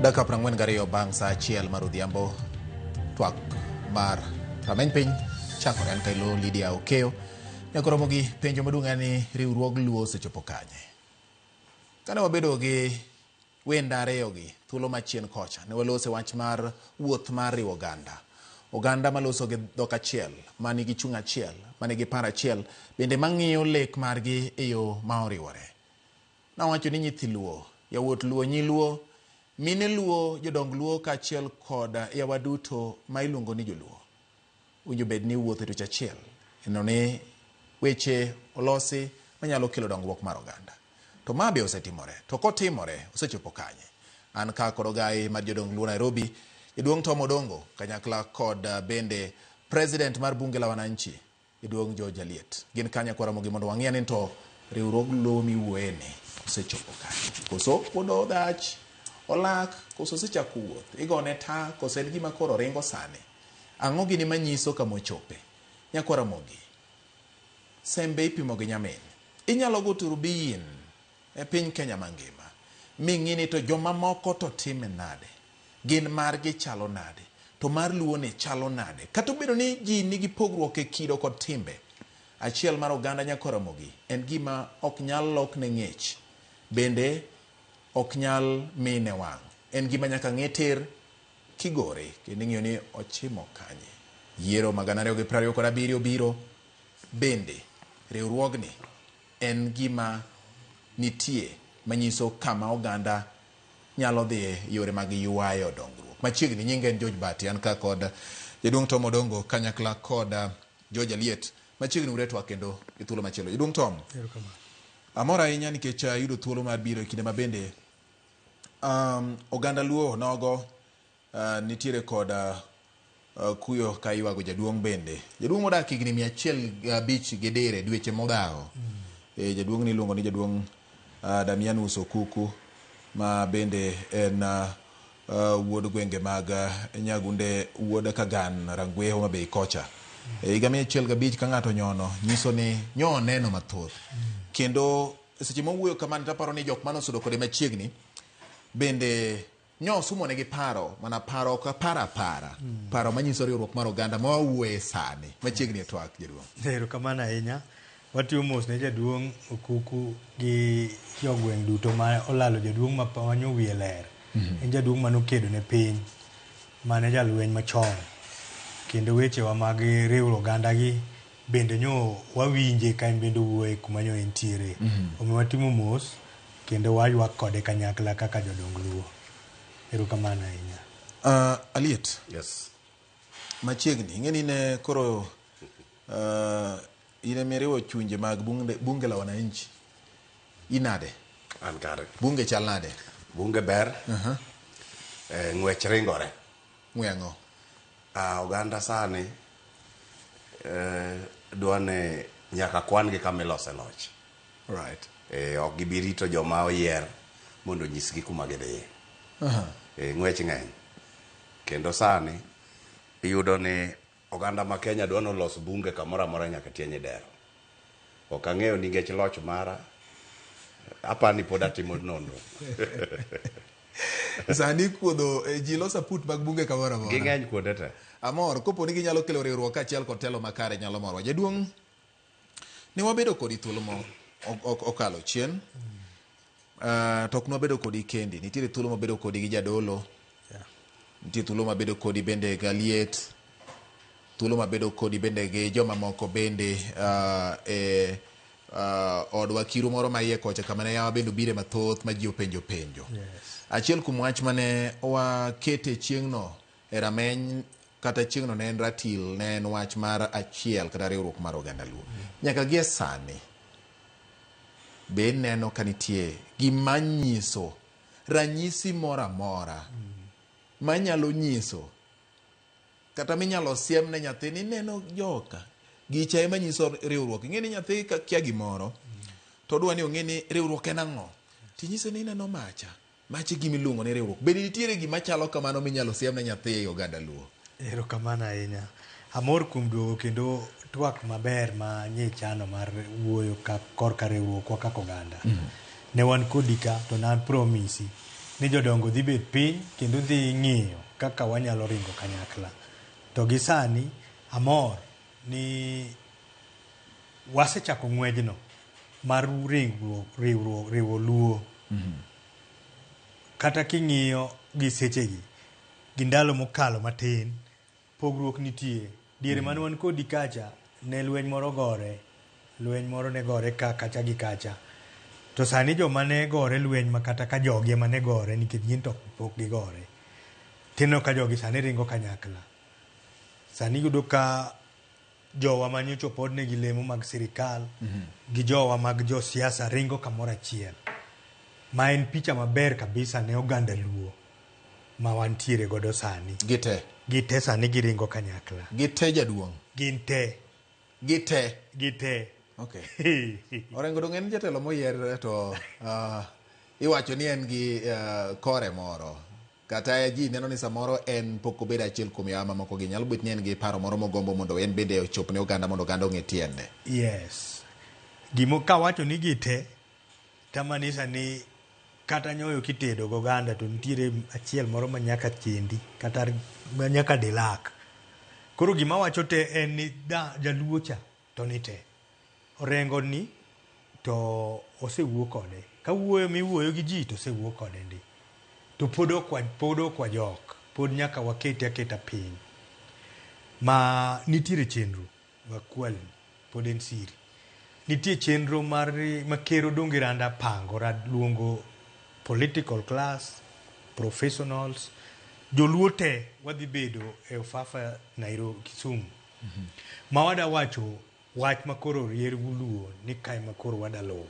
Daka prangwen gariyo bang sa achiel mar odhiambo twak mar rameny piny chakore an kailo Lydia Okeo nyakoromo gi penjo maduong' ni riwruog Luo osechopo kanye. Kane wabedo gi wenda ariyo gi thuolo machien kocha ne walose wach mar wuoth mar riwo oganda maloso gi dhok achiel manigi chung' achiel manigi paro achiel bende mang'iyo lek margi e yo ma oriwore. Nawacho ni nyithi Luo, yawuot Luo, nyi Luo, mine Luo, jodong Luo kaachiel kod yawa duto ma iluongo ni joluo winjo bed ni wuotho e achiel eno ni weche olosi manyalo kelo dongruok mar oganda. To ma be osetimore. To kotimore osechopo kanye. An ka kod ogai mar jodong Luo Nairobi, jaduong' Tom Odongo kanyakla kod bende president mar bunge la wananchi jaduong' George Aliet. Gin kanya kwaramogi mondo wang'e ni to riwruog Luo miwuoyeni osechopo kanye. Koso pod odhach olak koso sechako wuoth igone ta koso en gima koro ringo sani. Ang'o gini manyiso kama ochope. Nyakwaramogi sembe ipimo gi nyamin. Inyalo go turbin e piny Kenya mangima ming'ini to joma moko to time nade, gin margi chalo nade, to mar Luo ni chalo nade. Kata obedo ni ji nigi pogruok e kido kod timbe, achiel mar oganda Nyakwaramogi en gima ok nyal lok ne ng'ech, bende ok nyal mine wang'. En gima nyaka ng'e tir kigore kendo ng'iyo ni ochimo kanye. Yiero mag 2027 biro, bende riwruogni en gima nitie manyiso kama oganda nyalo dhi yore mag yuayo dongruok. Machiegni nyinge en George Bati, an ka kod jaduong' Tom Odongo kanyakla kod George Aliet. Machiegni uretwa kendo e thuolo machielo. Jaduong' Tom, amora ahinya nikech yudo thuolo mar biro e kinde ma bende oganda Luo nogo nitiere kod kuyo ka iwago jaduong' bende. Jaduong' modak higni 105 gedere dweche modhago. Jaduong' ni iluongo ni jaduong' Damianus Okuku ma bende en wuod gwenge mag Nyagunde, wuod Kagan Rangweho ma bei kocha. Higa 105 ka ng'ato nyono nyiso ni neno mathoth. Kendo seche mowuoyo kamano taparo ni jok manosudo kode machiegni bende sumone gi paro mana paro ka para paro manyiso riwruok mar oganda ma wawuoye sani machiegni e twak jaduong'. Erokamano ahinya. Watiyo mos ne jaduong' Okuku gi jogweng' duto ma olalo jaduong' ma wanyo wiye ler. En jaduong' manokedo ne piny, mane jalweny machon. Kendo wechewa mag riwruok oganda gi bende wawinje ka en bende wuoye kuma entiere. Omiyo watimo mos kendo waywak kode kanyakla kaka jodong Luo. Erokamano ahinya. Aliet. Yes. Machiegni ing'eni ne koro ine miriwo chunje mag bunge la wananchi. Inade? An kare. Bunge chal nade? Bunge ber. Ng'wech ringore. Ng'wengo. Oganda sani dwane nyaka kwan gi kama ilose loch. Right. Ok gibirito joma oyier mondo nyisgi kuma gidhiye. Ng'wech ng'eny. Kendo sani iyudo ni oganda ma Kenya dwano los bunge kamoro amora nyaka tienye dero. Ok ang'eyo nikech loch mara apani pod atimo nonro. Sani kuodho ji loso put mag bunge kamoro amora. Ging'eny kuonde te. Amor kopo ni ginyalo kelo riwruok achiel kod telo makare nyalo morwa. Jaduong' ne wabedo kodi thuolo mo okalo chien. Tok nwabedo kodi kendi. Nitiere thuolo mabedo kodi gi jadolo. Nitiere thuolo mabedo kodi bende Galiet. Thuolo mabedo kodi bende gi joma moko bende od wakiru moro ma iye kocha kamane yawa bende bire mathoth ma ji openjo. Achiel kuom wach mane wakete chieng'no e rameny kata chieng'no ne en ratil, ne en wach mar achiel kata riwruok mar oganda Luo. Nyaka gie sani be neno ka nitie gima nyiso ranyisi moro amora manyalo nyiso kata minyalo siem ne nyathi ni neno joka gicha ema nyiso riwruok. Ing'e ni nyathi kia gimoro to dwa ni ong'e ni riwruok en ang'o, tinyise ni neno machi gimiluongo ni riwruok. Bende nitiere gima chalo kamano minyalo siem ne nyathi e oganda Luo. Erokamano ahinya. Amor kuom duogo kendo twak maber ma nyechano mar wuoyo korka riwruok kaka oganda. Ne wan kodi ka to na promisi ni jodongo dhi bet piny kendo dhi ng'iyo kaka wanyalo ringo kanyakla. To gi sani amor ni wasechako ng'wejno mar riwo luo. Kata king'iyo gi sechegi gi ndalo mokalo matin, pogruok nitie. Diere mane wan kodi kacha ne lweny moro ne gore kacha gi kacha. To sani joma ne gore lweny ma kata ka jogi ema ne gore nikech gin to pok gigore. Tineno ka jogi sani ringo kanyakla. Sani yudo ka jowa manyocho pod ne gi lemo mag sirikal gi jowa mag josiasa ringo kamoro achiel. Ma en picha maber kabisa ne oganda luo ma wantiere godo sani. Gite sani giringo kanyakla. Gite jaduong'. Gite. Okay. Orengo dong en jatelo moyier to iwacho ni en gi kore moro. Kata ji neno ni samoro en pok obedo achiel kuom yawa mamoko gi. Nyalo bet ni en gi paro moro mogombo mondo en bende ochop ne oganda mondo oganda ong'e tiende. Yes. Gimo kawacho ni gite tamanisa ni kata nyoyo kitedo goganda to nitiere achiel moro manyaka chendi kata manyaka dilak. Koro gima wacho te en ni jaluo cha to nite. Orengo ni to osewuo kode. Ka wuoyo miwuoyo gi ji to osewuo kode ndi. To pod okwa jok. Pod nyaka wakete aketa piny. Ma nitiere chenro wakwal pod en siri. Nitie chenro ma kero donge randa pango luongo political class, professionals, joluo te wadhi bedo e Ofafa Nairobi Kisumu. Ma wada wacho wach makoro rier luo ni kae makoro wada luwo.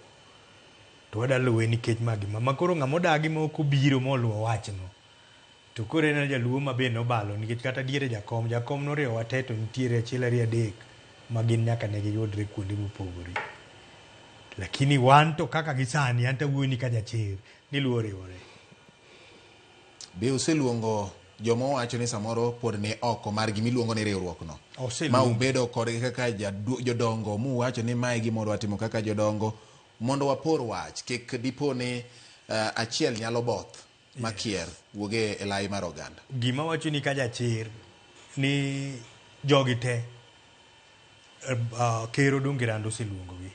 To wada luwe nikech magima makoro ng'amodagi moko biro moluwo wachno. To koro en jaluo ma bende obalo nikech kata diere jakom noriyo wate to nitiere achiel ariyo adek ma gin nyaka ne giyudre kuonde mopogore. Lakini wan to kaka gisani anta wuoni ka jachir ni luo riwore. Be useluongo jomo wacho ni samoro pod ni oko mar gimiluongo ni riwruok no. Ma ubedo kodgi kaka jodongo mu wacho ni mae gimoro watimo kaka jodongo mondo wapor wach kik dipo ni achiel nyalo both makier wuoge e lai mar oganda. Gima wacho ni ka jachir ni jogi te kero donge rando seluongogi.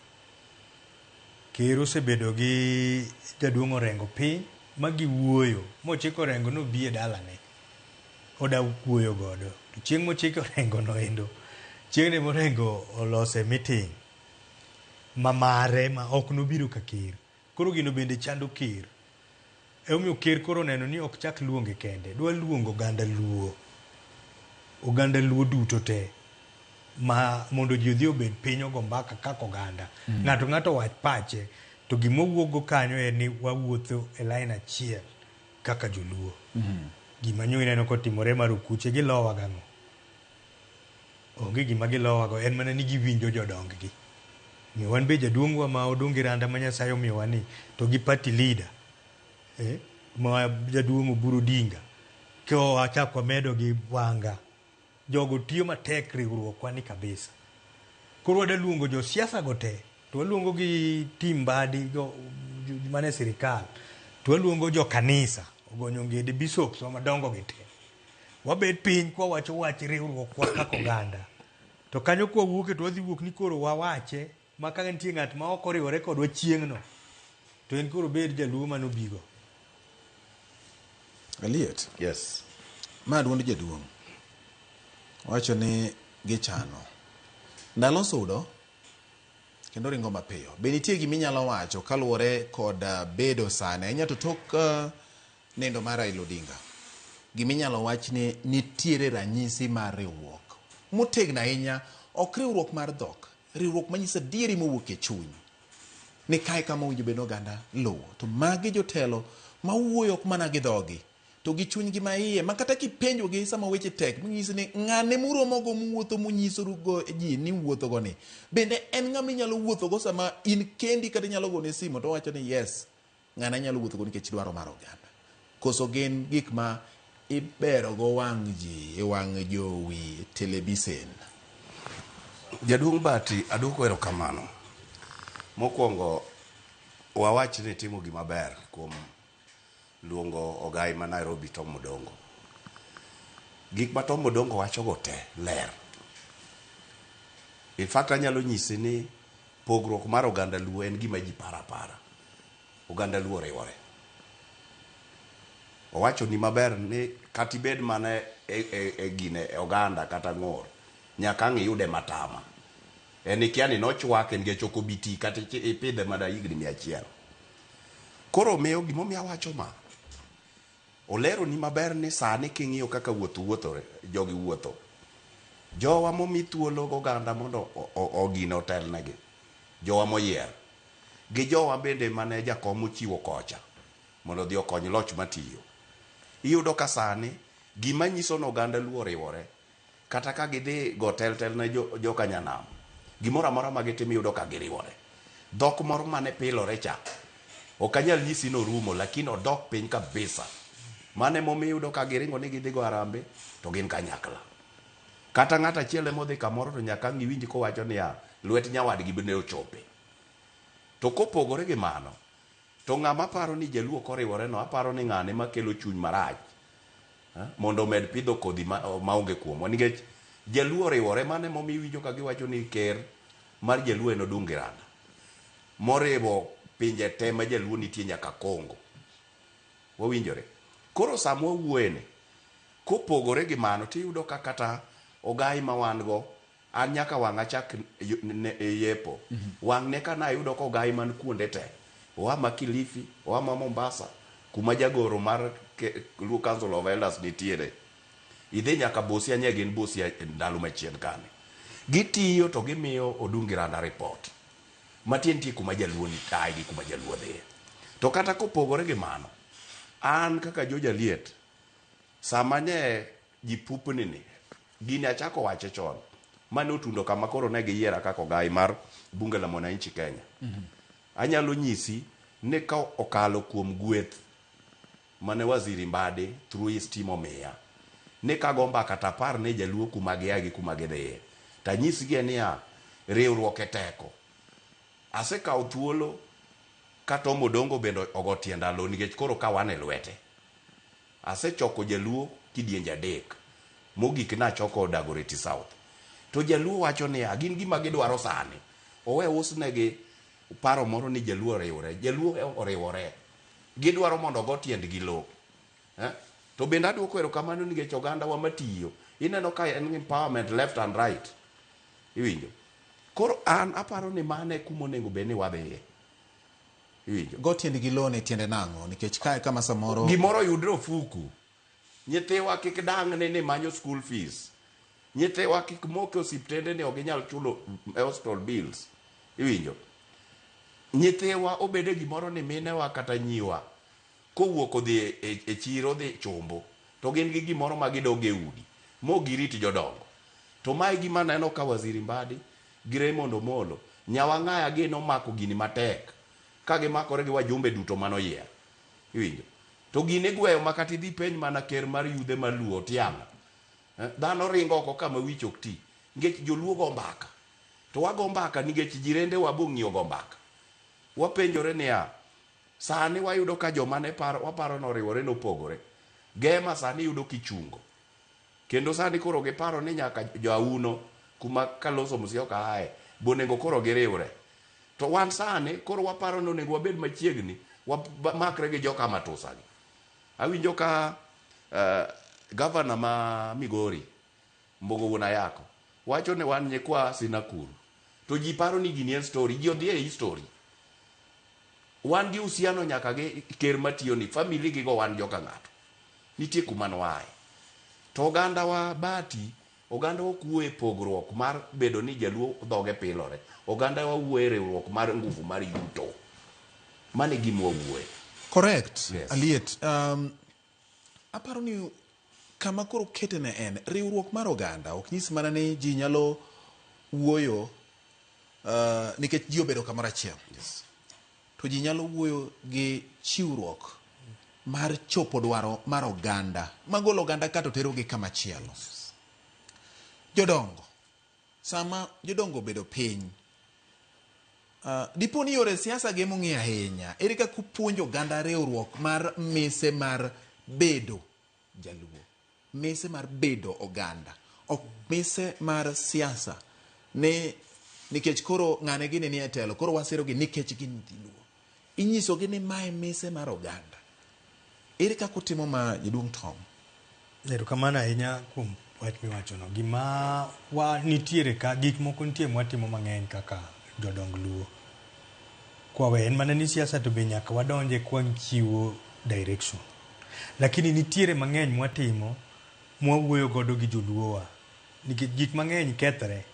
Kero sebedo gi jaduong' Orengo piny ma giwuoyo mochiko Orengo no bi e dalane oda wuoyo godo. To chieng' mochiko Orengo no endo chieng' ne Orengo olose meeting mamare ma ok nobiro ka ker. Koro gino bende chando ker. Omiyo ker koro neno ni ok chak luonge kende. Dwa luongo oganda luo duto te ma mondo ji odhi obed piny ogo mbaka kaka oganda. Ng'ato wach pache to gima wuogo kanyo en ni wawuotho e lain achiel kaka joluo. Gima nyo ineno kotimore marukuche gilowa gang'o. Onge gima gilowago en mana ni giwinjo jodong gi. Mi wan be jaduong'wa ma odonge randa ma Nyasaye omiyowa ni to gi party leader ma jaduong' Oburu Odinga ko achak wamedo gi Wanga. Jogo tiyo matek riwruokwa ni kabisa. Koro wada luongo josiasa go te. To waluongo gi team badi mane sirikal. To waluongo jo kanisa. Ogonyo ngede bishops wa madongo gi te. Wabed piny kwa wacho wach riwruokwa kaka oganda. To kanyo kwa wuoke to wadhi wuok ni koro wawache ma ka nitie ng'at ma ok oriwore kodwa chieng'no. To en koro bed jaluo manobigo. Aliet. Yes. Ma duond jaduong'. Wacho ni gichano. Ndalo sudo kendo ringo mapiyo. Be nitie giminyalo wacho kaluwore kod bedo sane. Inyato tok nendo mar Raila Odinga. Giminyalo wach ni nitiere ranyisi mar riwruok. Motegno ahinya ok riwruok mar dhok. Riwruok manyiso dieri mowuok e chuny. Ni kae kama owinjo bedo oganda luwo. To magi jotelo ma wuoyo ok mana gi dhogi. To gi chuny gi ma iye ma kata kipenjo gi sama weche tek ming'isi ni ng'ane muromo go muwuotho munyiso go ji ni wuotho go ni bende en ng'ama inyalo wuotho go sama in kendi kata inyalo gone simu to wacho ni yes ng'ana nyalo wuotho go nikech dwaro mar oganda. Koso gin gik ma ibero go wang' ji e wang' jowi televisen. Jaduong' Bati aduoko erokamano. Mokwongo wawach ni timo gima ber kuom luongo ogai ma Nairobi Tom Odongo. Gik ma Tom Odongo wacho go te ler. In fact anyalo nyisi ni pogruok mar oganda Luo en gima ji para. Oganda Luo riwore. Owacho ni maber ni katibed mane gine oganda kata ng'or nyaka ang' iyude matama. En ikiani nochwake nikech ok obiti kata ipidhe mana higni 100. Koro miyo gimomiyo awacho ma. Olero ni maber ni sani king'iyo kaka wuothore jogi wuotho. Jowa momi thuolo oganda mondo ogino otelnegi. Jowa moyier. Gi jowa bende mane jakom ochiwo kocha mondo odhi okony loch matiyo. Iyudo ka sani gima nyiso ni oganda Luo riwore kata ka gidhi go tel ne joka Nyanam. Gimoro amora ma gitimo iyudo ka giriwore. Dhok moro mane pilore cha. Ok anyal nyisi no rumo lakini odok piny kabisa. Mane momi iyudo ka giringo ni gidhi go Harambee to gin kanyakla. Kata ng'ata achiel modhi kamoro to nyaka ngiwinji kowacho ni lwet nyawadgi bende ochope. To kopogore gi mano, to ng'ama paro ni jaluo koriwore no aparo ni ng'ane makelo chuny marach. Mondo med pidho kodhi maonge kuomwa nikech jaluo riwore mane momi winjo ka giwacho ni ker mar jaluo en Odungi Randa. Moriwo pinje te ma jaluo nitie nyaka Kongo. Wawinjore. Koro samwa wuoyene kopogore gi mano tiyudo ka kata ogai ma wan go an nyaka wang'a chak yepo. Wang' ne kana ayudo ko ogai man kuonde te. Oa ma Kilifi, oa ma Mombasa, kuma jagoro mar Luo Council of Elders nitiere. Idhi nyaka Busia nye gin Busia ndalo machien kane. Gitiyo to gimiyo Odungi Randa report. Matientie kuma jaluo ni tai gi kuma jaluo dhiye. To kata kopogore gi mano, an kaka Joja Liet, sama ne jipupni ni, gini achako wache chon. Mane otundo kama koro ne giyiera kaka ogai mar bunge la mwananchi Kenya. Anyalo nyisi ne ka okalo kuom gweth mane waziri Mbade through his team omiya. Ne ka gomba kata par ne jaluo kuma gia gi kuma gidhiye. Ta nyisgi niya riwruok e teko. Asekawo thuolo ka Tom Odongo bendo ogo tiendalo nikech koro ka wan e lwete. Asechoko jaluo kidienje 3. Mogik na choko Dagoretti South. To jaluo wacho ni gin gima gidwaro sani. Owe usnegi paro moro ni jaluo riwore. Jaluo oriwore. Gidwaro mondo go tiendgi lo. To bende aduoko erokamano nikech oganda wa matiyo. Ineno ka en empowerment left and right. Iwinjo. Koro an aparo ni mane kumo nego beni wadhiye. Iwinjo. Go tiendgi lo ne tiende nang'o nikech kae kama samoro gimoro yudre ofuku. Nyithiwa kik dang' ne manyo school fees. Nyithiwa kik moke osiptende ne oginyal chulo hospital bills. Iwinjo. Nyithiwa obede gimoro ni minewa kata nyiwa kowuok odhi e chiro dhi chumbo to gin gi gimoro ma gidoge udi mo giriti jodongo. To mai gima neno ka waziri Mbadi gi Raymond Omolo nyawang'aya gino mako gini matek ka gimakore gi wajumbe duto manoyier. Iwinjo. To gine gweyo makati dhi peny mana ker mar yudhe maluo Tiang'a. Dhano ringo oko kama wich ok ti. Ngech joluo go mbaka. To wago mbaka nikech jirende wabong'io go mbaka. Wapenjore niya sani wayudo ka joma ne waparo noriwore nopogore. Gema sani yudo kichungo. Kendo sani koro giparo ni nyaka joauno kuma Kalonzo Musyoka ae bonego koro giriwre. To wan sani koro waparo ni onego wabed machiegni wamakre gi joka matusagi. Awinjo ka governor ma Migori Mbogo Wunayako wacho ne wan nyekwa Sinakuru. To ji paro ni gini en story. Ji odhi e history. Wan gi usiano nyaka gi ker matiyo ni family gi go wan joka ng'ato. Nitie kuma noae. To oganda wa bati, oganda wa kuwe pogruok mar bedo ni jaluo dhoge pilore. Oganda wa wuoye riwruok mar nguvu mar yuto. Mane gimwa wuoye. Correct. Yes. Aliet. Aparo ni kama koro kete ne en riwruok mar oganda ok nyis mana ni ji nyalo wuoyo nikech ji obedo kamoro achiel. Yes. To ji nyalo wuoyo gi chiwruok mar chopo dwaro mar oganda magolo oganda ka to tero gi kama chielo. Jodongo sama jodongo bedo piny Dipo ni yore siasa ge mong'e ahinya. Ere kaka puonjo oganda riwruok mar mise mar bedo jaluo. Mise mar bedo oganda. Ok mise mar siasa. Nikech koro ng'ane gini ni e telo. Koro wasiro gi nikech gin nyithi luo. Inyiso gi ni mae mise mar oganda. Ere kaka utimo ma Jaduong' Tom? Erokamano ahinya kuom wach miwachono. Gima nitiere ka, gik moko nitie mwatimo mang'eny kaka jodong luo. Kwawe en mana ni siasa to be nyaka wadonje kwa chiwo direction. Lakini nitiere mang'eny mwatimo mwawuoyo godo gi joluowa. Nikech gik mang'eny kethre.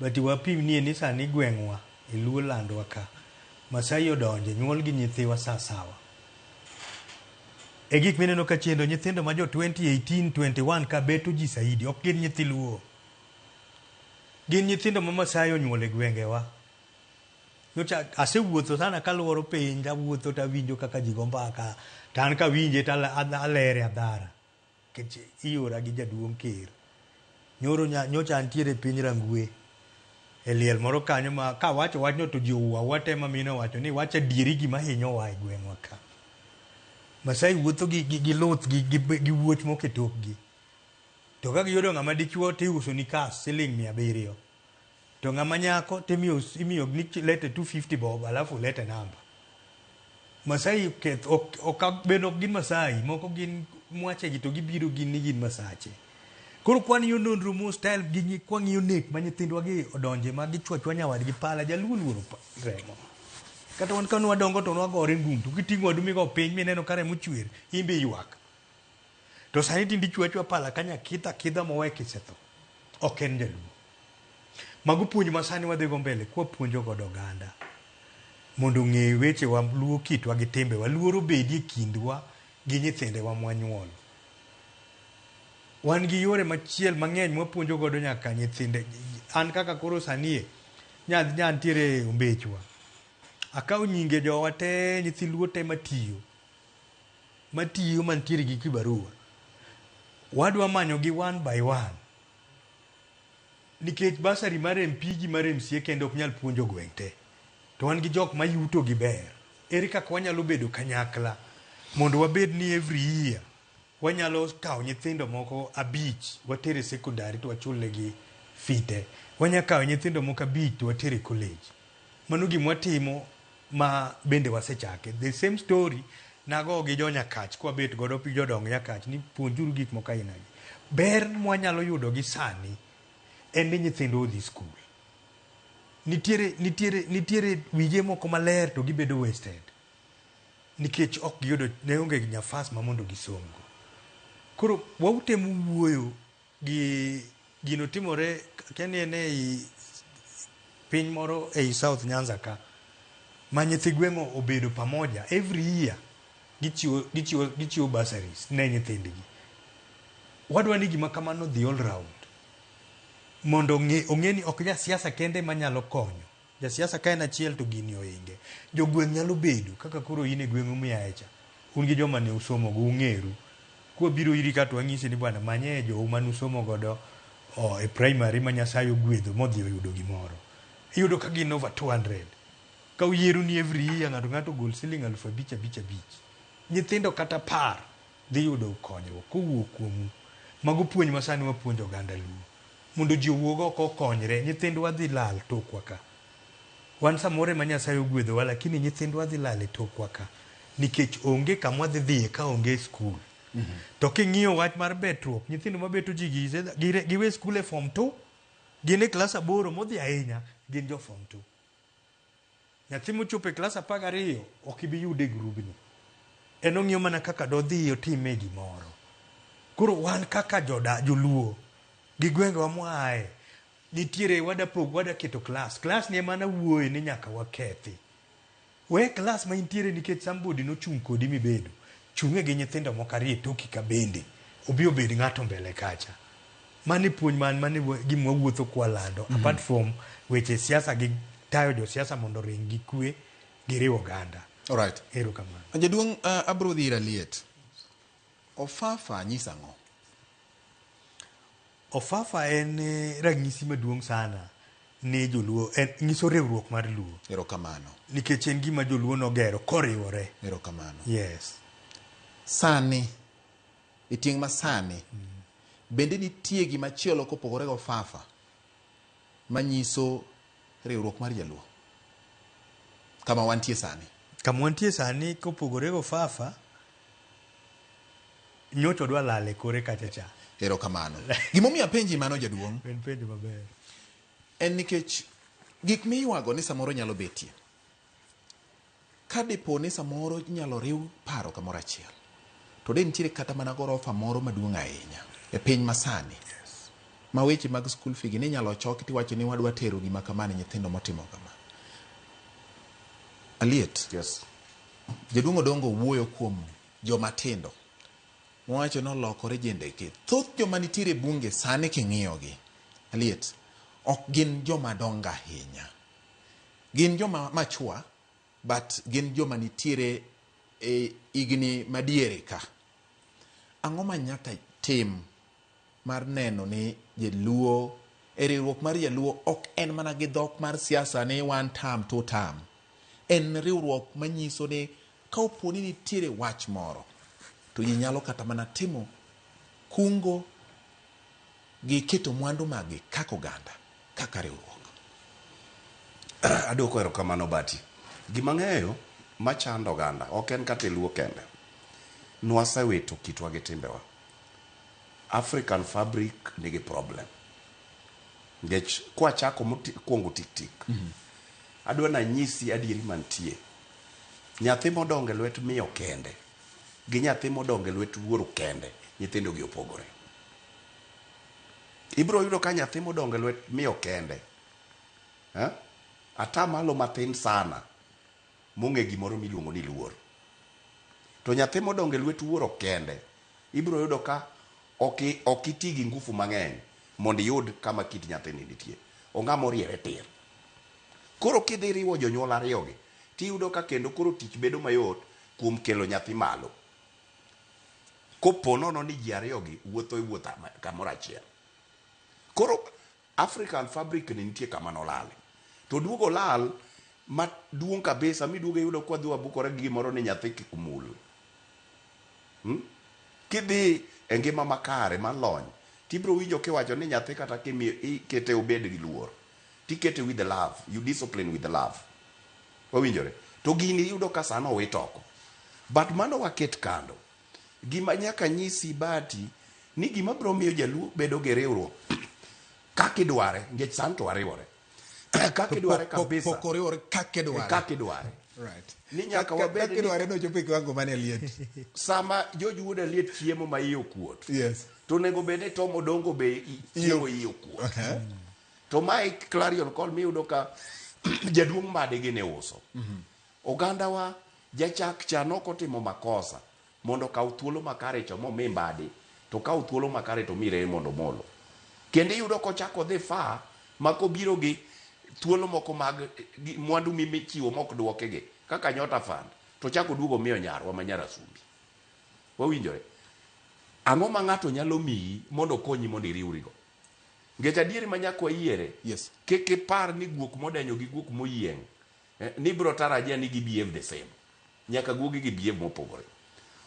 But wapim ni sani gweng'wa e luo landwa ka. Masai odonje nyuol gi nyithiwa sawa. E gik mineno ka chendo nyithindo ma jo 2018, 21 ka beto ji saidi. Ok gin nyithi luo. Gin nyithindo ma Masai onyuol e gwengewa. Asewuotho sana kaluoro piny, tawuotho tawinjo kaka ji go mbaka, tan ka winje talere adhara. Kech iora gi Jaduong' Ker. Nyocha antiere piny Rangwe. E liel moro kanyo ma ka wacho wachno to ji owuwa watema mino wacho ni wacha dieri gima hinyo wa e gweng'wa ka. Masai wuotho gi luth gi wuoch moko e tokgi. To ka giyudo ng'ama dichuo tiuso ni kas siling 700. To ng'ama nyako timiyo ni lete 250 bob alafu lete namba. Masai beno gin Masai, moko gin mwache gi to gibiro gin ni gin Masache. Koro kwan yo nonro mo style gi kwang'iyo nek ma nyithindwa gi odonje ma gichwachwa nyawadgi pala jaluo luoro remo. Kata wan kanu wadongo to nwagore ngum to kiting'o wadu migo piny mineno ka remo chwer imbe ywak. To sani tindi chwachwa pala kanya kidha mowe kisetho. Ok en jaluo. Mago puonj ma sani wadhigo mbele kwa puonjo godo oganda. Mondo ng'e weche wa luo kitwa gi timbe wa luoro bedi e kindwa gi nyithindewa mwanyuolo. Wan gi yore machiel mang'eny mwapuonjo godo nyaka nyithinde. An kaka koro sanie nyantiere ombechwa. Akaw nyinge jowa te nyithi luo te matiyo mantiere gi kibarua. Wadwa manyo gi one by one. Nikech basari mar MP gi mar MCA kendo ok nyal puonjo gweng' te. To wan gi jok ma yuto gi ber. Ere kaka wanyalo bedo kanyakla mondo wabed ni every year wanyalo kawo nyithindo moko 5 watere sekondari to wachule gi fite. Wanya kawo nyithindo moko 5 to watere college. Mano gima watimo ma bende wasechake. The same story nago gi jo Nyakach kwa bet godo pi jodong Nyakach ni puonjuru gik moko aina gi. Ber mwanyalo yudo gi sani en ni nyithindo odhi skul. Nitiere wije moko maler to gibedo wasted. Nikech ok giyudo ne onge nyafas ma mondo gisomgo. Koro wautemo wuoyo gi gino timore kani ne piny moro ei South Nyanza ka. Ma nyithi gweng'o obedo pamoja every year gichiwo bursaries ne nyithindgi. Wadwa ni gima kamano dhi all round. Mondo ong'e ni ok ja siasa kende manyalo konyo. Ja siasa ka en achiel to gini oinge. Jo gweng' nyalo bedo kaka koro in e gweng'u miaecha. Un gi joma ne usomo go ung'eru. Kwa biro iri ka to wang'isi ni bwana manye jo manu somo godo e primary ma Nyasaye ogwedho modhi oyudo gimoro. Iyudo ka gin over 200. Ka uyiero ni every year ng'ato gol siling 5,500. Nyithindo kata par dhi yudo konyruok kowuok kuomu. Mago puonj ma sani wapuonjo oganda luo. Mondo ji owuog oko okonyre, nyithindwa dhi lal tokwa ka. Wan samore ma Nyasaye ogwedhowa lakini nyithindwa dhi lal e tokwa ka. Nikech onge kama dhi dhiye ka onge skul. To king'iyo wach mar betruok, nyithindo mabeto ji giwe skul e form 2, gin e klas 8 modhi ahinya, gin jo form 2. Nyathi mochopo e klas 12 ok ibi yude grubni. En ong'iyo mana kaka dodhi otime gimoro. Koro wan kaka joluo gi gwengewa mwae nitiere wada keto klas. Klas ni mana wuoye ni nyaka wakethi. We klas ma intiere nikech somebody nochung' kodi mibedo. Chung'e gi nyithindo moko 2 toki ka bende. Obi obed ng'ato mbele kacha. Mani puonj mani gima wuotho kwa lando. Apart from weche siasa gi tayo jo siasa mondo ring gi kwe gi riwo oganda. Alright. Ero kamano. Jaduong' abro dhira liet. Ofafa nyisang'o? Ofafa en ranyisi maduong' sana ni joluo en nyiso riwruok mar luo Erokamano. nikech en gima joluo nogero koriwore. Erokamano. Yes. Sani e tieng' ma sani bende nitie gima chielo kopogore go fafa manyiso riwruok mar jaluo kama wantie sani. Kama wantie sani kopogore go fafa nyoto dwa lale kore kacha cha. Erokamano. Gimomiyo apenji mano jaduong'. En penjo maber. En nikech gik miywago ni samoro nyalo betie. Ka dipo ni samoro nyalo riw paro kamoro achiel. To de nitiere kata mana gorofa moro maduong' ahinya e piny masani. Yes. Ma weche mag school fee ni nyalo chok tiwacho ni wadwa tero gima kama ne nyithindo motimo kama. Aliet. Yes. Jaduong' Odongo wuoyo kuom joma tindo. Mwacho no lokore jendeke. Thoth joma nitiere bunge sani king'iyogi. Aliet. Ok gin joma donga ahinya. Gin joma machua, but gin joma nitiere e igni madiere ka. Ang'o ma nyaka tim mar neno ni jaluo e riwruok mar jaluo ok en mana gi dhok mar siasa ni one term, two term. En riwruok manyiso ni ka opo ni nitiere wach moro to ji nyalo kata mana timo kungo gi keto mwandu magi kaka oganda, kaka riwruok. Adwoko erokamano Bati. Gima ng'eyo machando oganda ok en kata luo kende. Nwasewito kitwa gi timbewa. African fabric nigi problem. Ngech kwa chako kuongo tik. Adwa na nyisi adieri mantie. Nyathi modonge lwet miyo kende gi nyathi modonge lwet wuoro kende, nyithindo gi opogore. Ibro yudo ka nyathi modonge lwet miyo kende atamalo mathin sana mong'e gimoro miluongo ni luor. To nyathi modonge lwet wuoro kende ibro yudo ka ok iti gi ngufu mang'eny mondo iyud kama kit nyathini nitie. Ong'ama oriere tir. Koro kidhi riwo jonyuol ariyogi tiyudo ka kendo koro tich bedo mayot kuom kelo nyathi malo. Kopo nono ni ji ariyogi wuotho kamoro achiel. Koro African fabric ni nitie kama nolale. To duogo lal maduong' kabisa miduogo yudo kwa dhi wabukore gi gimoro ni nyathi kik mul. Kidhi e ngima makare malony tibro winjo kiwacho ni nyathi kata ikete obed gi luor. Tikete with the love. You discipline with the love. Wawinjore. To gini yudo ka sano owitoko. But mano waket kando. Gima nyaka nyisi Bati ni gima bro miyo jaluo bedo gi riwruok kakidware ngech santo ariwore. Kakidware kabisa. Pokoriwore kakidware. Kakidware. Right. Ni nyaka wabed kakidware no chopo kiwango mane liet. Sama jojuoda liet chiemo ma iyo kuot. Yes. To nego bede Tom Odongo be chiemo iyo kuot. To mai clarion call miyudo ka jaduong' made gine uso. Oganda wa jachak cha nokotimo makosa mondo kaw thuolo makare cho momi mbadi to kaw thuolo makare to mire mondo molo. Kendo yudo kochako dhi fa makobiro gi thuolo moko mag mwandu michiwo mok duoke gi kaka Nyota Fund to chako duogo miyo nyarwa manyara sumbi. Wawinjore. Ang'o ma ng'ato nyalo miyi mondo konyi mondo iriwrigo. Ngech adieri manyako yiere. Yes. Keke par ni guok modenyo gi guok moyieng. Ni bro tarajia ni gi behave the same. Nyaka guogi gi behave mopogore.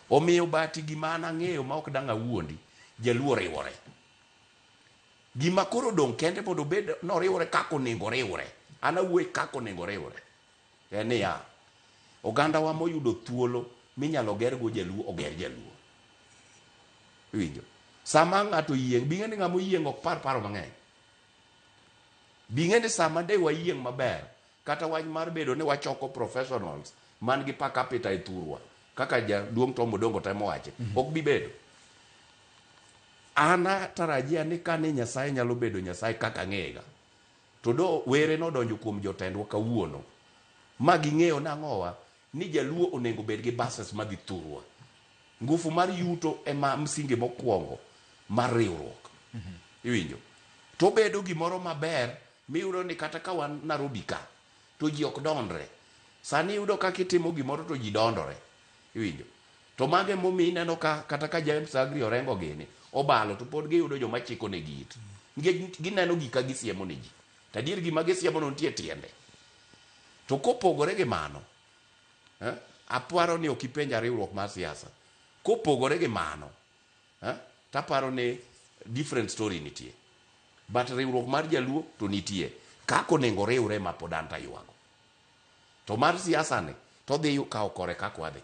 Omiyo Bati gima an ang'eyo ma ok dang' awuondi, jaluo riwore. Gima koro dong' kende mondo bed noriwore kako onego riwore. An awuoy kako onego riwore. En niya, oganda wa moyudo thuolo minyalo gergo jaluo oger jaluo. Winjo. Sama ng'ato yieng, bing'e ni ng'amo yieng ok paro mang'eny. Bing'e ni sama de wayieng maber, kata wach mar bedo ni wachoko professionals man gi per capita e thurwa, kaka jaduong' Tom Odongo temo wache, ok bi bedo. Ana tarajia ni kane Nyasaye nyalo bedo Nyasaye kaka ng'ega, to do were nodonjo kuom jotendwa kawuono, ma ging'eyo nang'owa ni jaluo onego bed gi buses madhi thurwa. Ngufu mar yuto ema msingi mokwongo mar riwruok. Iwinjo. To bedo gimoro maber miyudo ni kata ka wan Nairobi ka to ji ok dondre. Sani yudo ka kitimo gimoro to ji dondore. Iwinjo. To mage momi neno ka kata ka James Agri orengo gini obalo to pod giyudo joma chiko ne git. Gineno gika gisiemo ne ji. tadier gima gisiemono nitie tiende. To kopogore gi mano, aparo ni ok ipenja riwruok mar siasa. Kopogore gi mano, taparo ni different story nitie. But riwruok mar jaluo to nitie. Kako onego riwre ma pod an taywago. To mar siasa ni, to dhi kawo kore kako wadhi.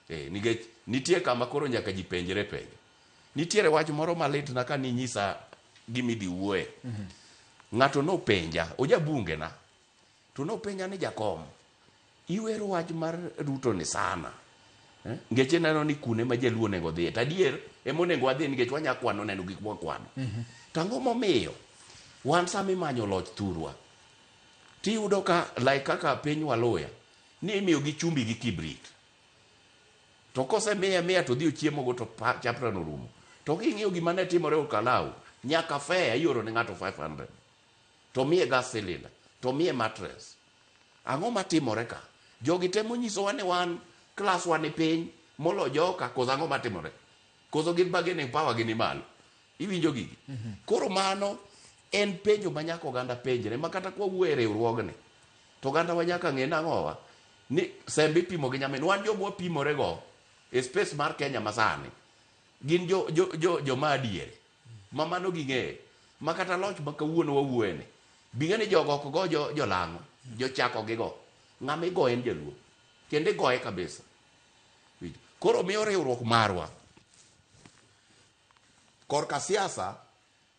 Nikech nitie kama koro nyaka ji penjre penjo. Nitiere wach moro malit na ka ninyisa gimidhi wuoye. Ng'ato nopenja, ojabunge na, to nopenja ni jakom, iwero wach mar Ruto ni sana. Ngeche neno ni kune ma jaluo onego dhiye. Tadier, emonego wadhi nikech wanyakwano neno gik mwakwano. Tango momiyo, wan sami manyo loch thurwa. Tiyudo ka, like kaka piny Waluya, ni imiyo gi chumbi gi kibrit. To kose miya to dhi ochiemo go to chapter no rumo. To king'iyo gima ne timore Okalau, nyaka fea ioro ne ng'ato 500. To miye gas cylinder, to miye mattress. Ang'o matimore ka? Jogi temo nyisowa ni wan class wa ni piny molo joka, koso ang'o matimore? Koso gin bargaining power gini malo. Iwinjo gigi? Koro mano en penjo ma nyaka oganda penjre, ma kata kwa wuoye riwruogni. To oganda wa nyaka ng'e nang'owa ni sembe ipimo gi nyamin. Wan jomwa pimore go e space mar Kenya masani. Gin jo maadiere. Ma mano ging'e. Ma kata loch ma kawuono wawuoye ni. Bing'e ni jogo ok go jolang'o. Jochako gi go. Ng'ama igo en jaluo. Kende goye kabisa. Koro miyo riwruok marwa. Korka siasa,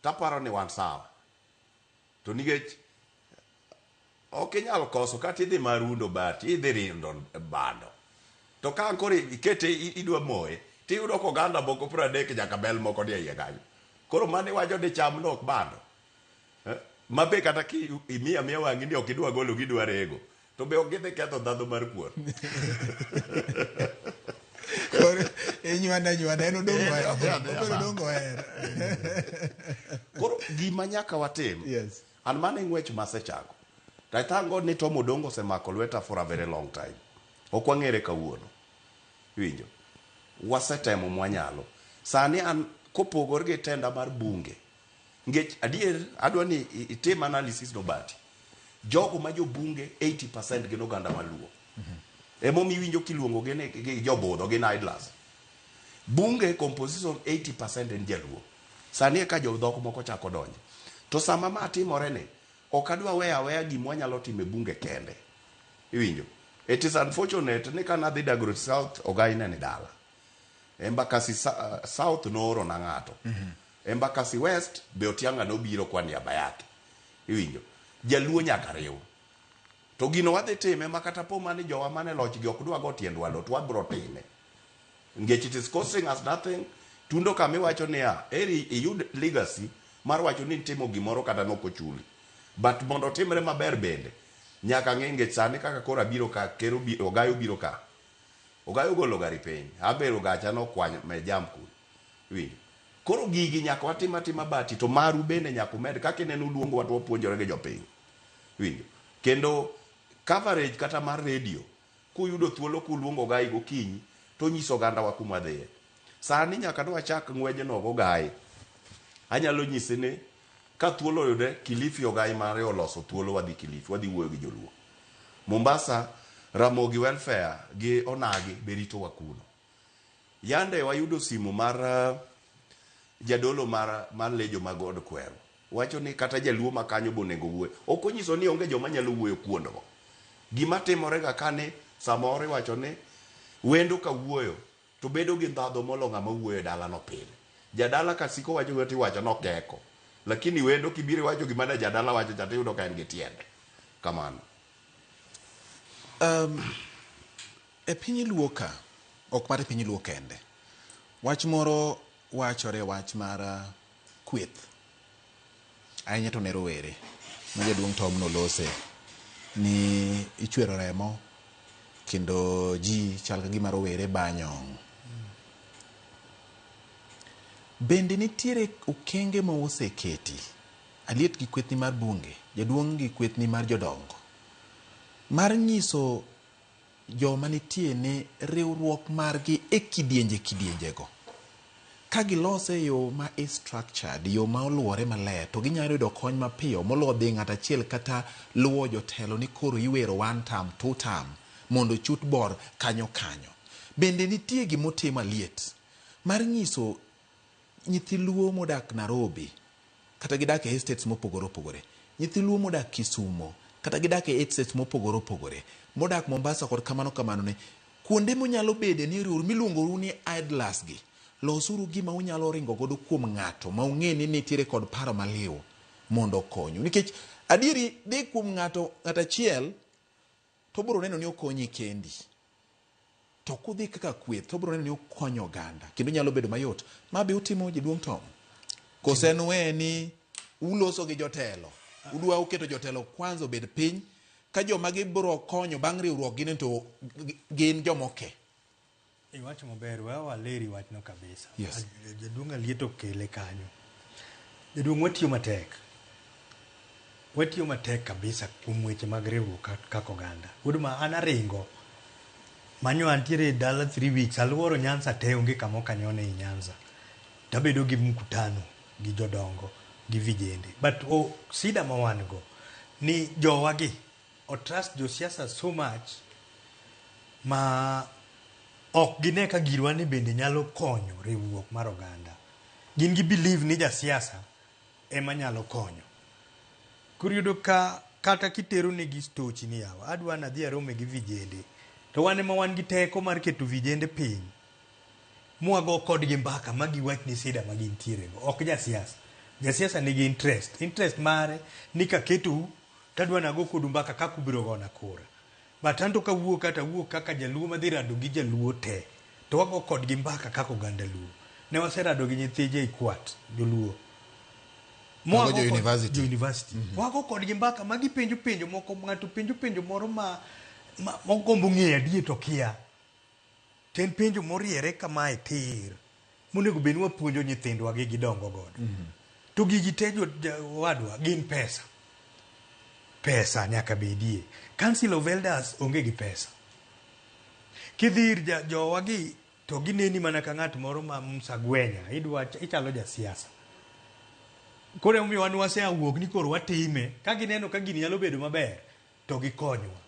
taparo ni wan sawa. To nikech ok inyal koso kata idhi marundo bati, idhi rindo bando. To ka ankoro ikete idwa moye, tiyudo koganda moko 30 nyaka bel moko ni iye kanyo. Koro mane wajo ni cham no ok bando. Mabe kata ki imiya wang'i ni ok idwa golo gidwa rego. To be ok gidhi ketho dhadho mar kuon. Koro nyuanda en odongo her. Koro gima nyaka watim. Yes. An mane ng'wech masechako. I thank God ni Tom Odongo osemako lweta for a very long time. Ok wang'ere kawuono. Winjo. Wasetemo mwanyalo. Sani an kopogore gi tenda mar bunge. Ngech adier adwa ni itim analysis no bati. Jogo ma jo bunge 80% gin oganda maluo. Emomi winjo kiluongo gi jobudho gi idlers. Bunge composition 80% en jaluo. Sani ka jodhok moko chako donjo. To sama ma timore ni, ok adwa weya gima wanyalo time bunge kende. Iwinjo. It is unfortunate ni kana dhi Dagoretti South ogai ne ni dala. Embakasi South nooro na ng'ato. Embakasi West be Otianga nobiro kwa niaba yake. Iwinjo. Jaluo nyaka riw. To gino wadhi time makata po mane jowa mane loch gi ok dwa go tiendwa lo to wabro time. Ngech it is costing us nothing. Tundo kama iwacho niya, eri iyud legacy mar wacho ni timo gimoro kata nokochuli. But mondo timre maber bende nyaka ng'e ngech sani kaka kora biro ka kero ogayo biro ka. Ogayo golo gari piny. Abero gacha no kwany me jam kun. Winjo. Koro gigi nyaka watima bati to maru bende nyaka umed kaka neno luongo watu wapuonjore gi jopiny. Winjo. Kendo coverage kata mar radio kuyudo thuolo kuluongo gai gokinyi to nyiso ganda wa kuma dhiye. Sani nyaka no wachak ng'weje no go gai. Anyalo nyise ni ka thuolo yude Kilifi ogai mare oloso thuolo wadhi Kilifi, wadhi wuoyo gi joluo. Mombasa Ramogi welfare gi onagi berito wakuno. Yande wayudo simu mar jadolo mar lejo magod kwero. Wacho ni kata jaluo makanyo bonego wuoyo. Ok onyiso ni onge joma nyalo wuoyo kuondgo. Gima timore ga kane samore wacho ni wendo ka wuoyo to bedo gi ndhadho molo ng'ama wuoyo dala no pile. Jadala kasiko wacho wetu wacho no keko. Lakini wendo kibire wacho gima na jadala wacho chate yudo ka en gi tiende. Kamano. E piny luo ka, ok mar piny luo kende. Wach moro wachore wach mar kweth. Ahinya to ne rowere. Ma jaduong' Tom nolose ni ichwero remo kendo ji chal ka gima rowere banyong'. Bende nitiere okenge ma oseketi. Aliet gi kwethni mar bunge, jaduong' gi kwethni mar jodongo. Mar nyiso joma nitie ne riwruok margi e kidienje go. ka gilose yo ma is structured, yo ma oluwore maler, to ginyalo yudo kony mapiyo moloyo dhi ng'at achiel kata luwo jotelo ni koro iwero 1 term 2 term mondo chut bor kanyo kanyo. Bende nitie gimotimo liet mar nyiso nyithi luo modak Nairobi kata gidak e estates mopogore opogore, nyithi luo modak Kisumo kata gidak e estates mopogore opogore, modak Mombasa kod kamano ne kuonde monyalo bede ni riur miluongo ni idlers gi, losuru gima unyalo ringo godo kuom ng'ato ma ung'e ni nitiere kod paro maliw mondo konyu, nikech adieri dhi kuom ng'ato achiel to biro neno ni okonyi kendi, to kudhi kaka kweth to biro neno ni okonyo oganda kendo nyalo bedo mayot. Ma be utimo Jaduong' Tom kose nuwe ni uloso gi jotelo, udwa uketo jotelo kwanza obed piny ka joma gibiro konyo bang' riwruok gin to gin jomoke. Iwacho maber, waleri wachno kabisa. Yes. Jaduong' Alieto kele kanyo. Jaduong' watiyo matek kabisa kuom weche mag riwruok kaka oganda. Uduma an aringo manyo antiere dala 3 weeks, aluoro Nyanza te onge kama kanyone i Nyanza. Tabedo gi mkutano gi jodongo gi vijende. But sida ma wan go ni jowagi o trust josiasa so much ma ok gine ka girwa ni bende nyalo konyo riwruok mar oganda. Gin gi believe ni jasiasa ema nyalo konyo. Kuriyudo ka kata kitero ne gi stochi ni yawa, adwa na dhi arome gi vijende, to wane ma wan gi teko mar keto vijende piny mwago kodgi mbaka ma giwach ni sida ma gintiere go. Ok jasiasa. Jasiasa nigi interest mare ni ka keto tadwa na go kodu mbaka kaka ubiro gona kura. Batanto ka wuok kaka jaluo madhi rado gi jaluo te, to wago kodgi mbaka kaka oganda luo. Ne waserado gi nyithije ikwat joluo Mwago university. Wago kodgi mbaka ma gipenjo moko, ng'ato penjo moro ma mogombo ng'eyo adier to kia. Ten penjo moriere kamae tir monego bed ni wapuonjo nyithindwa gi gidongo godo. To gigi te wadwa gin pesa nyaka bedie. Council of Elders onge gi pesa. Kidhir jowagi to gineni mana ka ng'at moro ma msagwenya, ichalo jasiasa. Kore omiyo wan wasewuok ni koro watime, ka gineno ka gini nyalo bedo maber to gikonywa.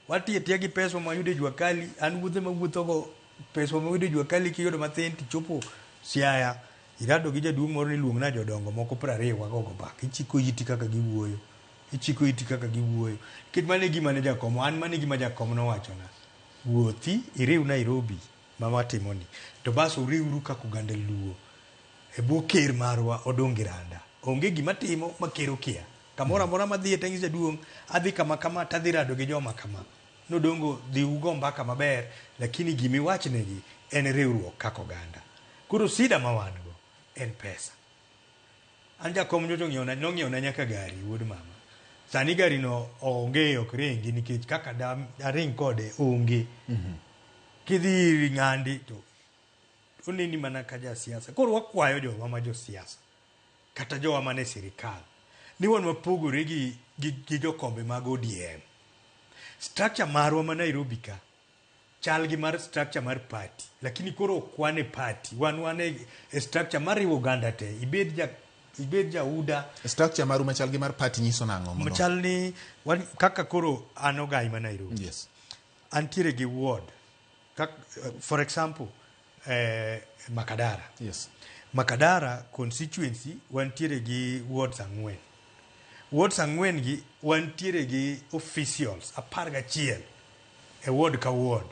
Watiya gi pesa ma yude Jua Kali, an wuothe ma wuothogo pesa ma yude Jua Kali kiyudo mathin tichopo Siaya, irado gi jaduong' moro ni luong na jodongo moko 20 wagogo bak, ichiko iti kaka giwuoyo. Kit mane gima ne jakom, an mane gima jakom nowachona. Wuothi iriw Nairobi ma watimoni, to bas uriwru kaka oganda luo e bwo ker marwa Odong Giranda. Onge gima timo ma ker okia. Kamoro amora madhi e teng'i jaduong', adhi kama tadhi rado gi joma kama. Nodongo dhi ugo mbaka maber, lakini gimi wachnegi en riwruok kaka oganda. Koro sida ma wan go en pesa. An jakom nyoto nong'iewna nyaka gari, wuod mama. Sani gari no onge, ok ringi nikech kaka aring kode onge. Kidhi ng'andi to oneni mana ka jasiasa. Koro wakwayo jowa ma josiasa kata jowa mane sirikal ni wan wapogore gi jokombe mag ODM. Structure marwa ma Nairobi ka chal gi mar structure mar party, lakini koro kwane party, wan e structure mar riwo oganda te. Ibed ja UDA. Structure maru machal gi mar party nyiso nang'o mono? Machal ni kaka koro an ogai ma Nairobi. Yes. Antiere gi ward. For example, Makadara. Yes. Makadara constituency wantiere gi wards 4. Wards 4 gi wantiere gi officials 11 e ward ka ward.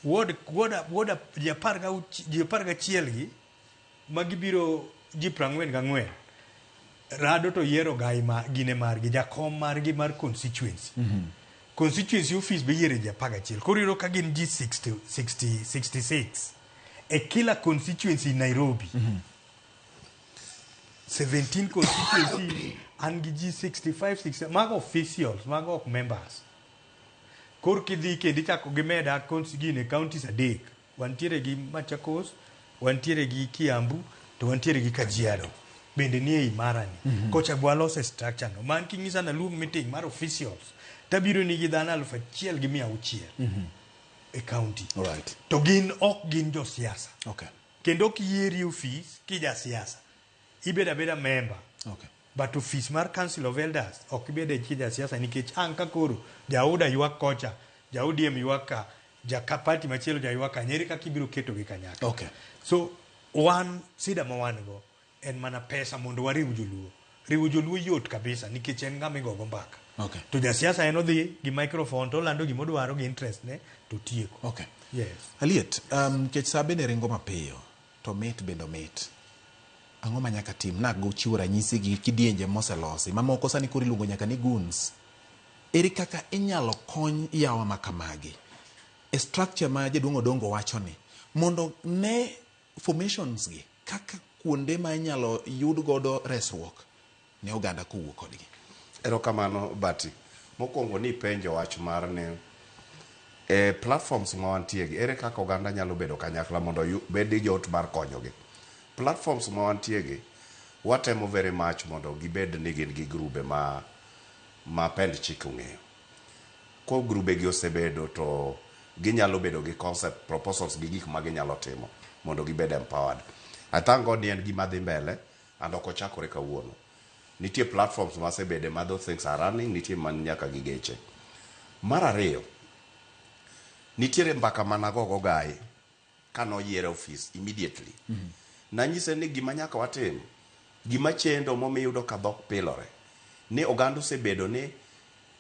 Ward 11 gi magibiro ji 44 rado to yiero gai ma gine margi jakom margi mar constituency. Constituency office be yiere ji 11. Koro yiro ka gin ji 66 e kila constituency Nairobi. 17 constituency and gi 65 mago officials, mago members. Kor kidhi kendi chako gi meda gine counties adek. Wantiere gi Machakos, wantiere gi Kiambu, to wantiere gi Kajiado. Bende nie i Marani. Kocha gwalose structure no. Man kingisa na luong meeting mar officials. Tabiro ni gi dhana 1,600 e county. Alright. To gin ok gin josiasa. Okay. kendo kiyieri ofis kija siasa ibeda beda member Okay. but office mar council of elders ok ibede kija siasa nikech an ka koro jauda ywak kocha jaudiem ywak ka jakapati machielo jaywak ka nyeri kaka ibiro keto gi kanyaka. Okay. So wan sida ma wan go en mana pesa mondo wariw joluo. Riwo joluo yot kabisa nikech en ng'ama igogo mbaka. Okay. To jasiasa en odhi gi microphone to lando gima odwaro gi interest ne to tieko. Okay. Yes. Aliet, kech sa bende ringo mapiyo to mit bendo mit. Ang'o ma nyaka tim? Nago chiwo ranyisi gi kidienje moselosi. Mamoko sani koro iluongo nyaka ni goons. Ere kaka inyalo kony yawa makamagi? E structure ma jaduong' Odongo wacho ni mondo ne formations gi kaka kuonde ma inyalo yud godo resruok ne oganda kowuok kodgi. Erokamano Bati. Mokwongo ni penjo wach mar ne platforms ma wantie gi ere kaka oganda nyalo bedo kanyakla mondo bed jot mar konyogi. Platforms ma wantie gi watemo very much mondo gibed ni gin gi grube ma pend chik ong'eyo. Ko grube gi osebedo to ginyalo bedo gi concept proposals gi gik ma ginyalo timo mondo gibed empowered. I thank God ni en gima dhi mbele and ok ochakore kawuono. Nitie platforms ma sebede ma those things are running, nitie man nyaka gi geche. Mar ariyo, nitiere mbaka managogo gai kanoyiere office immediately. Nanyise ni gima nyaka watim, gima chendo momiyudo ka dhok pilore, ni oganda osebedo ni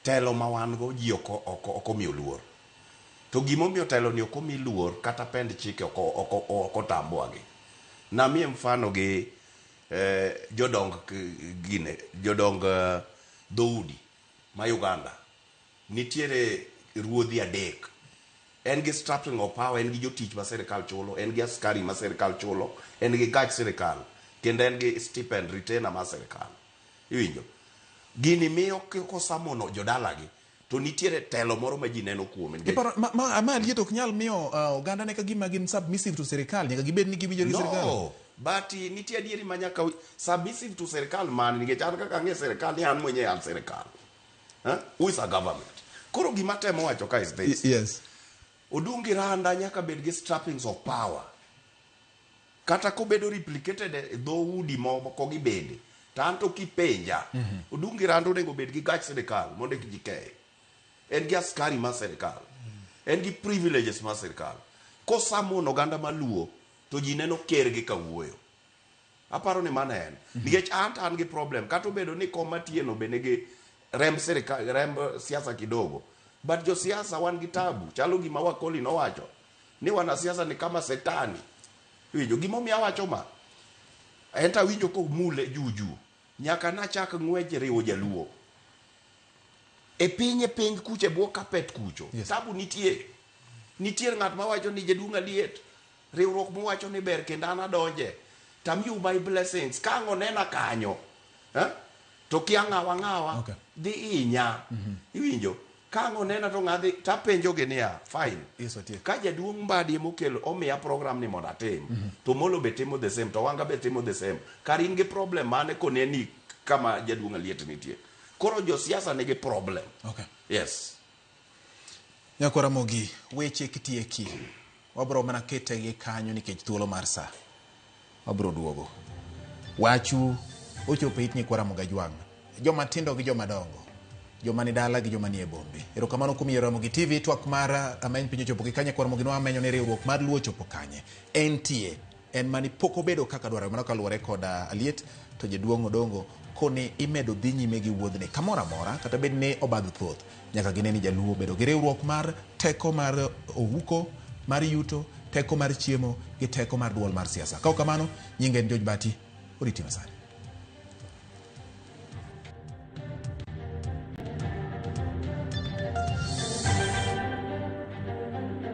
telo ma wan go ji oko miyo luor. To gimomiyo telo ni oko mi luor kata pend chike oko tambuagi. Namie mfano gi jodong dhoudi ma Uganda. Nitiere ruodhi adek. En gi strapping of power, en gi jotich ma serikal chulo, en gi askari ma serikal chulo, en gi gach serikal, kendo en gi stipend retainer ma serikal. Iwinjo? Gini miyo kosamono jodalagi to nitiere telo moro ma ji neno kuome. Ma Aliet ok nyal miyo oganda ne ka gima gin submissive to serikal, nyaka gibed ni giwinjo gi serikal. No, but nitie adieri ma nyaka submissive to serikal man nikech an kaka ng'e serikal ni an mwenye an serikal. Who is a government? Koro gima temo wacho ka is this. Yes. Odungi randa nyaka bed gi strappings of power. Kata kobedo replicated e dhoudi moko gibede. Tanto kipenja. Odungi randa onego bed gi gach serikal mondo kijikeye. En gi askari ma serikal. En gi privileges ma serikal. Kosamono oganda maluo to ji neno ker gi kawuoyo. Aparo ni mana en. Nikech an gi problem. Kata obedo ni koma tieno bende gi rem serikal, rem siasa kidogo. But jo siasa wan gi tabu. Chalo gima Wakoli nowacho. Ni wana siasa ni kama setani. Winjo, gimomiyo awacho ma. Enta winjo ko mule juju. Nyaka nachak ng'wech riwo jaluo. E piny kuche bwo kapet kucho. Yes. Tabu nitie. Nitiere ng'at mawacho ni jaduong' Aliet. Riwruok mowacho ni ber kendo an adonje. Tam you my blessings. Kang'o nena kanyo. To kia ng'awa. Okay. Dhi inya. Iwinjo. Kang'o nena to ng'adhi tapenjo gi niya. Fine. Yes, otie. Ka jaduong' Mbadi mokelo omiya program ni mondo atim. To Molo be timo the same. To Wanga be timo the same. Kar in gi problem mane koneni kama jaduong' Aliet nitie. Koro jo siasa nigi problem. Okay. Yes. Nyakora Mogi, weche kitieki. Wabro mana kete gi kanyo nikech thuolo mar sa. Wabro duogo. Wachu ochopo it Nyikwara Mogajwang'. Joma tindo gi joma dongo. Joma ni dala gi joma ni e bombe. Erokamano kuom yiero Ramogi TV, twak mar ameny piny ochopo gi kanye Nyikwara Mogi amenyo ne riwruok mar luo chopo kanye. Entie en mani pok obedo kaka dwaro mana kaluwore koda Aliet to jaduong' Odongo kone imedo dhi nyime gi wuodhni kamoro amora kata bed ni obadho thoth nyaka gine ni jaluo bedo gi riwruok mar teko mar ohuko mar yuto, teko mar chiemo gi teko mar duol mar siasa. Ka kamano nyinge en George Bati, oriti masani.